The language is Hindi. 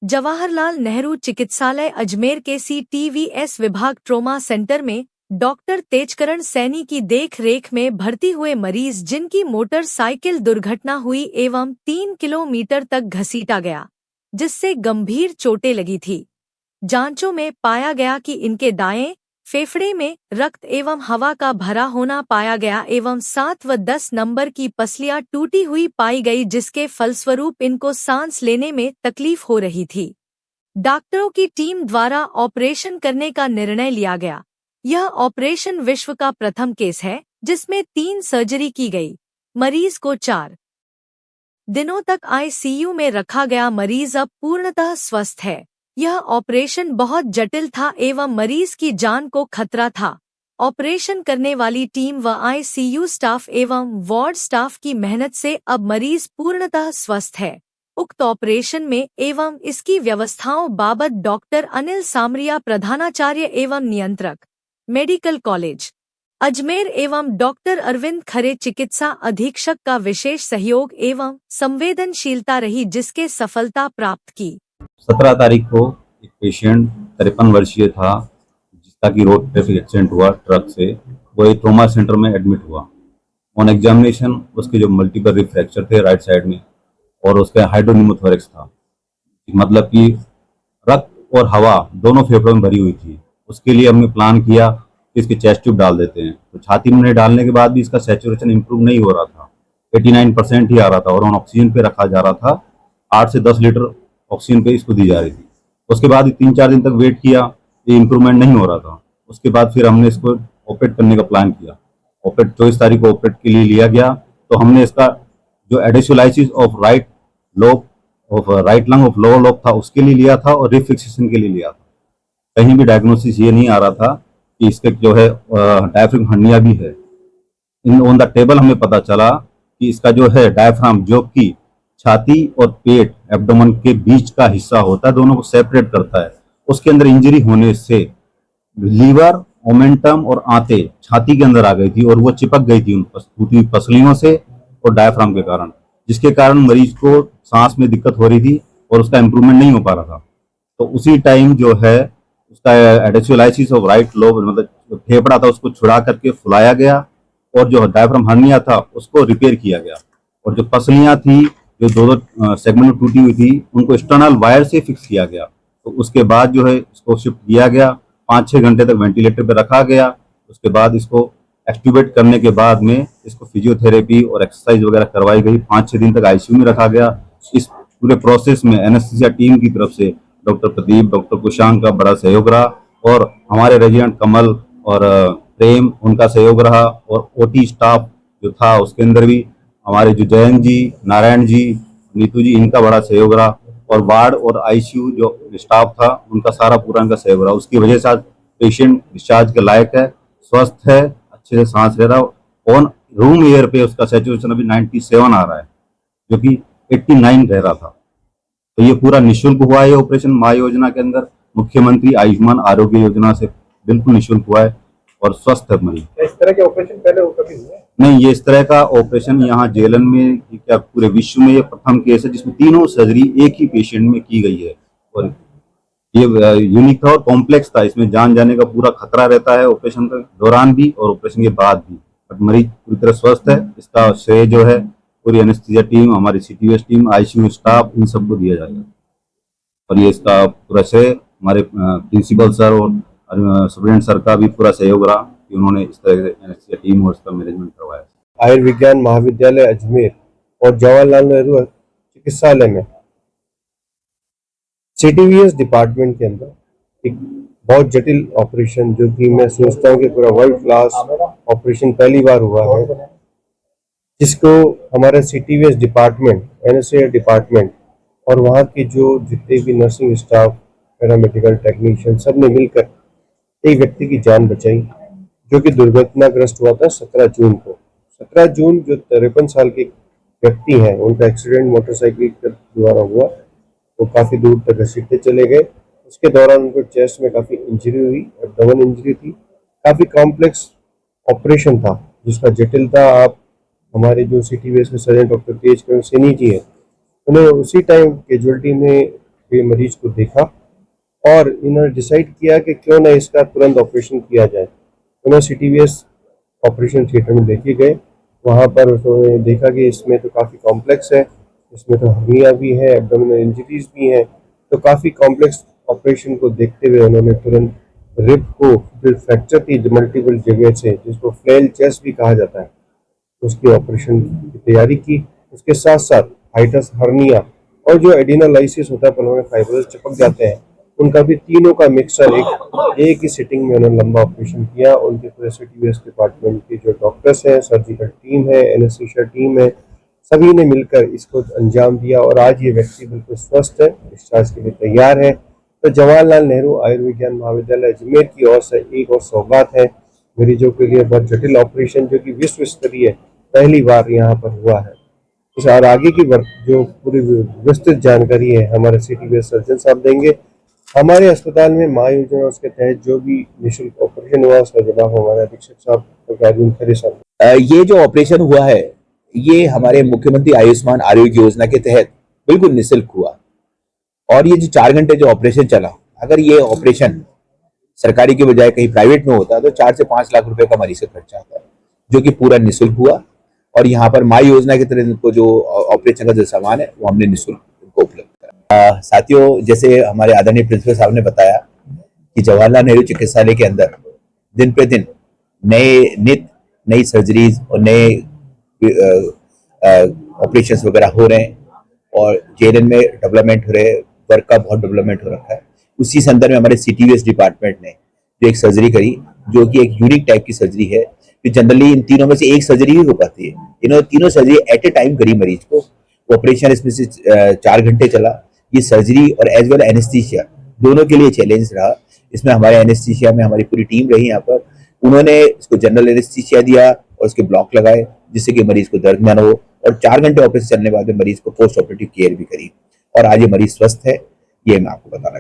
जवाहरलाल नेहरू चिकित्सालय अजमेर के CTVS विभाग ट्रोमा सेंटर में डॉक्टर तेजकरण सैनी की देख रेख में भर्ती हुए मरीज जिनकी मोटरसाइकिल दुर्घटना हुई एवं 3 किलोमीटर तक घसीटा गया, जिससे गंभीर चोटें लगी थी। जांचों में पाया गया कि इनके दाएं फेफड़े में रक्त एवं हवा का भरा होना पाया गया एवं 7 व 10 नंबर की पसलियां टूटी हुई पाई गई, जिसके फलस्वरूप इनको सांस लेने में तकलीफ हो रही थी। डॉक्टरों की टीम द्वारा ऑपरेशन करने का निर्णय लिया गया। यह ऑपरेशन विश्व का प्रथम केस है जिसमें 3 सर्जरी की गई। मरीज को 4 दिनों तक ICU में रखा गया। मरीज अब पूर्णतः स्वस्थ है। यह ऑपरेशन बहुत जटिल था एवं मरीज की जान को खतरा था। ऑपरेशन करने वाली टीम व ICU स्टाफ एवं वार्ड स्टाफ की मेहनत से अब मरीज पूर्णतः स्वस्थ है। उक्त ऑपरेशन में एवं इसकी व्यवस्थाओं बाबत डॉक्टर अनिल सामरिया, प्रधानाचार्य एवं नियंत्रक, मेडिकल कॉलेज अजमेर एवं डॉक्टर अरविंद खरे, चिकित्सा अधीक्षक का विशेष सहयोग एवं संवेदनशीलता रही, जिसके सफलता प्राप्त की। 17 तारीख को एक पेशेंट 53 वर्षीय था जिसका कि रोड ट्रैफिक एक्सीडेंट हुआ ट्रक से। वो एक ट्रोमा सेंटर में एडमिट हुआ। ऑन एग्जामिनेशन उसके जो मल्टीपल रिब फ्रैक्चर थे राइट साइड में और उसके हाइड्रोनिमोथोरेक्स था, मतलब कि रक्त और हवा दोनों फेफड़ों में भरी हुई थी। उसके लिए हमने प्लान किया कि इसके चेस्ट ट्यूब डाल देते हैं, तो छाती में डालने के बाद भी इसका सैचुरेशन इंप्रूव नहीं हो रहा था। 89% ही आ रहा था और ऑन ऑक्सीजन पे रखा जा रहा था। 8 से 10 लीटर ऑक्सीजन पे इसको दी जा रही थी। उसके बाद 3-4 दिन तक वेट किया, ये इम्प्रूवमेंट नहीं हो रहा था। उसके बाद फिर हमने इसको ऑपरेट करने का प्लान किया। ऑपरेट 24 तारीख को ऑपरेट के लिए लिया गया। तो हमने इसका जो adhesiolysis of right lobe of right lung of lower lobe था उसके लिए लिया था और रिफिक्सेशन के लिए लिया था। कहीं भी डायग्नोसिस ये नहीं आ रहा था कि इसके जो है डायफ्राम हर्निया भी है। इन ऑन द टेबल हमें पता चला कि इसका जो है डायफ्राम, जो कि छाती और पेट एब्डोमेन के बीच का हिस्सा होता है, दोनों को सेपरेट करता है, उसके अंदर इंजरी होने से लीवर, ओमेंटम और आंतें छाती के अंदर आ गई थी और वो चिपक गई थी उन टूटी हुई पसलियों से और डायफ्राम के कारण, जिसके कारण मरीज को सांस में दिक्कत हो रही थी और उसका इम्प्रूवमेंट नहीं हो पा रहा था। तो उसी टाइम जो है उसका एडेसुलाइसिस ऑफ राइट लोब, मतलब फेफड़ा था, उसको छुड़ा करके फुलाया गया और जो डायफ्राम हर्निया था उसको रिपेयर किया गया। और जो पसलियां थी जो दो सेगमेंट में टूटी हुई थी उनको एक्सटर्नल वायर से फिक्स किया गया। तो उसके बाद जो है इसको शिफ्ट किया गया, 5-6 घंटे तक वेंटिलेटर पर रखा गया। उसके बाद इसको एक्टिवेट करने के बाद में इसको फिजियोथेरेपी और एक्सरसाइज वगैरह करवाई गई। 5-6 दिन तक ICU में रखा गया। इस पूरे प्रोसेस में एनेस्थीसिया टीम की तरफ से डॉक्टर प्रदीप, डॉक्टर कुशांक का बड़ा सहयोग रहा और हमारे रेजिडेंट कमल और प्रेम, उनका सहयोग रहा। और OT स्टाफ जो था उसके अंदर भी हमारे जो जयंत जी, नारायण जी, नीतू जी, इनका बड़ा सहयोग रहा। और वार्ड और ICU जो स्टाफ था उनका सारा पूरा इनका सहयोग रहा। उसकी वजह से आज पेशेंट डिस्चार्ज के लायक है, स्वस्थ है, अच्छे से सांस ले रहा है। ऑन रूम एयर पे उसका सैचुरेशन अभी 97 आ रहा है, जो कि 89 रह रहा था। तो ये पूरा निःशुल्क हुआ है ऑपरेशन माँ योजना के अंदर, मुख्यमंत्री आयुष्मान आरोग्य योजना से बिल्कुल निःशुल्क हुआ है और स्वस्थ है मरीज। इस तरह के ऑपरेशन पहले कभी हुए नहीं, ये इस तरह का ऑपरेशन यहाँ जेलन में क्या पूरे विश्व में ये प्रथम केस है जिसमें तीनों सर्जरी एक ही पेशेंट में की गई है। और ये यूनिक था और कॉम्प्लेक्स था। इसमें जान जाने का पूरा खतरा रहता है ऑपरेशन के दौरान भी और ऑपरेशन के बाद भी, बट मरीज पूरी तरह स्वस्थ है। इसका श्रेय जो है पूरी एनेस्थीसिया टीम, हमारी CTVS टीम, ICU स्टाफ, इन सबको दिया जाएगा। और ये इसका पूरा श्रेय हमारे प्रिंसिपल सर और सुप्रिटेंडेंट सर का भी पूरा सहयोग रहा कि उन्होंने इस तरह से एनेस्थीसिया टीम और इसका मैनेजमेंट करवाया। आयुर्विज्ञान महाविद्यालय अजमेर और जवाहरलाल नेहरू चिकित्सालय में CTVS डिपार्टमेंट के अंदर एक बहुत जटिल ऑपरेशन, जो कि मैं सोचता हूँ कि पूरा वर्ल्ड क्लास ऑपरेशन पहली बार हुआ है, जिसको हमारा CTVS डिपार्टमेंट, NSA डिपार्टमेंट और वहाँ के जो जितने भी नर्सिंग स्टाफ, पैरामेडिकल टेक्नीशियन, सब ने मिलकर एक व्यक्ति की जान बचाई, जो कि दुर्घटनाग्रस्त हुआ था 17 जून को। 17 जून जो 53 साल के व्यक्ति हैं, उनका एक्सीडेंट मोटरसाइकिल के द्वारा हुआ। वो काफ़ी दूर तक घसीटते चले गए। उसके दौरान उनको चेस्ट में काफ़ी इंजरी हुई, एब्डोमेन इंजरी थी। काफ़ी कॉम्प्लेक्स ऑपरेशन था जिसका जटिलता आप हमारे जो CTVS के सर्जन डॉक्टर तेजकरण सैनी जी हैं, उन्हें उसी टाइम कैजुअलिटी में हुए मरीज को देखा और इन्होंने डिसाइड किया कि क्यों ना इसका तुरंत ऑपरेशन किया जाए। उन्होंने CTVS ऑपरेशन थिएटर में लेके गए। वहाँ पर उन्होंने देखा कि इसमें तो काफ़ी कॉम्प्लेक्स है, इसमें तो हर्निया भी है, एब्डोमिनल इंजरीज भी हैं, तो काफ़ी कॉम्प्लेक्स ऑपरेशन को देखते हुए उन्होंने तुरंत रिब को जो फ्रैक्चर थी मल्टीपल जगह से, जिसको फ्लेल चेस्ट भी कहा जाता है, उसके ऑपरेशन की तैयारी की। उसके साथ साथ हाइटस हर्निया और जो एडिनोलाइसिस होता है, पल्मोनरी फाइब्रोसिस चिपक जाते हैं, उनका भी तीनों का मिक्सर एक ही सिटिंग में उन्होंने लंबा ऑपरेशन किया। उनके पूरे CTVS डिपार्टमेंट के जो डॉक्टर्स हैं, सर्जिकल टीम है, एनेस्थीसिया टीम है, सभी ने मिलकर इसको अंजाम दिया और आज ये व्यक्ति बिल्कुल स्वस्थ है, डिस्चार्ज के लिए तैयार है। तो जवाहरलाल नेहरू आयुर्विज्ञान महाविद्यालय अजमेर की ओर से एक और सौगात है मरीजों के लिए। बहुत जटिल ऑपरेशन जो कि विश्व स्तरीय पहली बार यहाँ पर हुआ है। इस और आगे की जो पूरी विस्तृत जानकारी है हमारे CTVS सर्जन साहब देंगे। हमारे अस्पताल में माँ योजना उसके तहत जो भी निःशुल्क ऑपरेशन हुआ उसका जवाब हमारे अधीक्षक साहब अर्जुन खरे साहब। ये जो ऑपरेशन हुआ है ये हमारे मुख्यमंत्री आयुष्मान आरोग्य योजना के तहत बिल्कुल निःशुल्क हुआ। और ये जो 4 घंटे जो ऑपरेशन चला, अगर ये ऑपरेशन सरकारी के बजाय कहीं प्राइवेट में होता तो 4 से 5 लाख रुपए का मरीज का खर्चा आता, जो कि पूरा निःशुल्क हुआ। और यहाँ पर माँ योजना की तरह इनको जो ऑपरेशन का जो सामान है वो हमने निःशुल्क इनको उपलब्ध करा। साथियों, जैसे हमारे आदरणीय प्रिंसिपल साहब ने बताया कि जवाहरलाल नेहरू चिकित्सालय के अंदर दिन पे दिन नई सर्जरीज और नए ऑपरेशंस वगैरह हो रहे हैं और JNN में डेवलपमेंट हो रहे हैं, वर्क का बहुत डेवलपमेंट हो रखा है। उसी संदर्भ में हमारे CTVS डिपार्टमेंट ने जो एक सर्जरी करी, जो कि एक यूनिक टाइप की सर्जरी है, कि जनरली इन तीनों में से एक सर्जरी ही हो पाती है। इन्होंने तीनों सर्जरी एट ए टाइम करी मरीज को। ऑपरेशन इसमें से 4 घंटे चला। ये सर्जरी और एज वेल एनेस्थीसिया दोनों के लिए चैलेंज रहा। इसमें हमारे एनेस्थीसिया में हमारी पूरी टीम रही यहाँ पर। उन्होंने इसको जनरल एनेस्थीसिया दिया और उसके ब्लॉक लगाए जिससे कि मरीज को दर्द न हो, और 4 घंटे ऑपरेशन चलने के बाद में मरीज को पोस्ट ऑपरेटिव केयर भी करी और आज ये मरीज स्वस्थ है। ये मैं आपको बताना